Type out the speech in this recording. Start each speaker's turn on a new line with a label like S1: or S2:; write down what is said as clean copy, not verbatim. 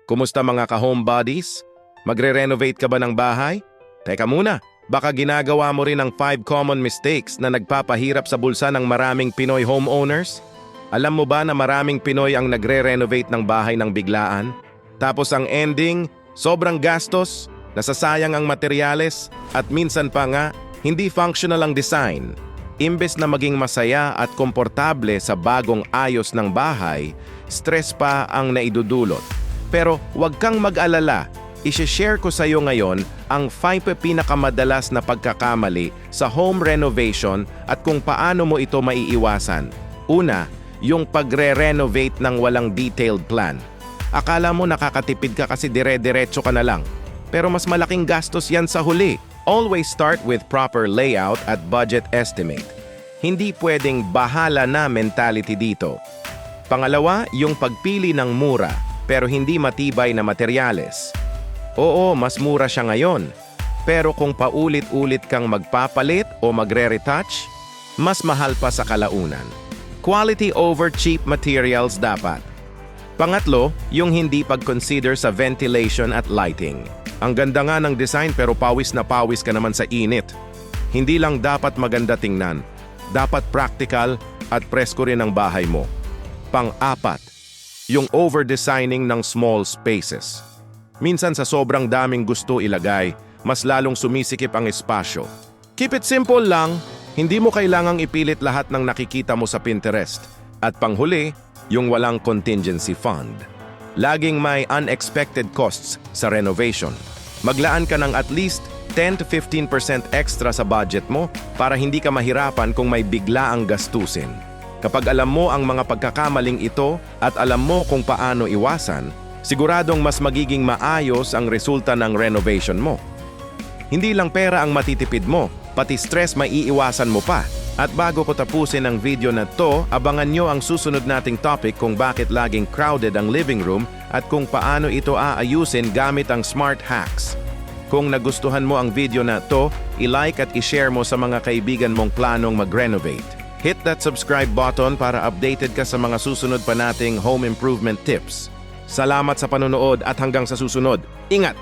S1: Kumusta mga ka-homebodies? Magre-renovate ka ba ng bahay? Teka muna, baka ginagawa mo rin ang 5 common mistakes na nagpapahirap sa bulsa ng maraming Pinoy homeowners? Alam mo ba na maraming Pinoy ang nagre-renovate ng bahay ng biglaan? Tapos ang ending, sobrang gastos, nasasayang ang materyales, at minsan pa nga, hindi functional ang design. Imbes na maging masaya at komportable sa bagong ayos ng bahay, stress pa ang naidudulot. Pero huwag kang mag-alala, i-share ko sa iyo ngayon ang 5 pinakamadalas na pagkakamali sa home renovation at kung paano mo ito maiiwasan. Una, yung pagre-renovate ng walang detailed plan. Akala mo nakakatipid ka kasi dire-diretso ka na lang. Pero mas malaking gastos yan sa huli. Always start with proper layout at budget estimate. Hindi pwedeng bahala na mentality dito. Pangalawa, yung pagpili ng mura pero hindi matibay na materyales. Oo, mas mura siya ngayon. Pero kung paulit-ulit kang magpapalit o magre-retouch, mas mahal pa sa kalaunan. Quality over cheap materials dapat. Pangatlo, yung hindi pag-consider sa ventilation at lighting. Ang ganda nga ng design pero pawis na pawis ka naman sa init. Hindi lang dapat maganda tingnan. Dapat practical at presko rin ang bahay mo. Pang-apat, yung over-designing ng small spaces. Minsan sa sobrang daming gusto ilagay, mas lalong sumisikip ang espasyo. Keep it simple lang, hindi mo kailangang ipilit lahat ng nakikita mo sa Pinterest. At panghuli, yung walang contingency fund. Laging may unexpected costs sa renovation. Maglaan ka ng at least 10 to 15% extra sa budget mo para hindi ka mahirapan kung may bigla ang gastusin. Kapag alam mo ang mga pagkakamaling ito at alam mo kung paano iwasan, siguradong mas magiging maayos ang resulta ng renovation mo. Hindi lang pera ang matitipid mo, pati stress maiiwasan mo pa. At bago ko tapusin ang video na to, abangan nyo ang susunod nating topic kung bakit laging crowded ang living room at kung paano ito aayusin gamit ang smart hacks. Kung nagustuhan mo ang video na to, i-like at i-share mo sa mga kaibigan mong planong mag-renovate. Hit that subscribe button para updated ka sa mga susunod pa nating home improvement tips. Salamat sa panonood at hanggang sa susunod. Ingat!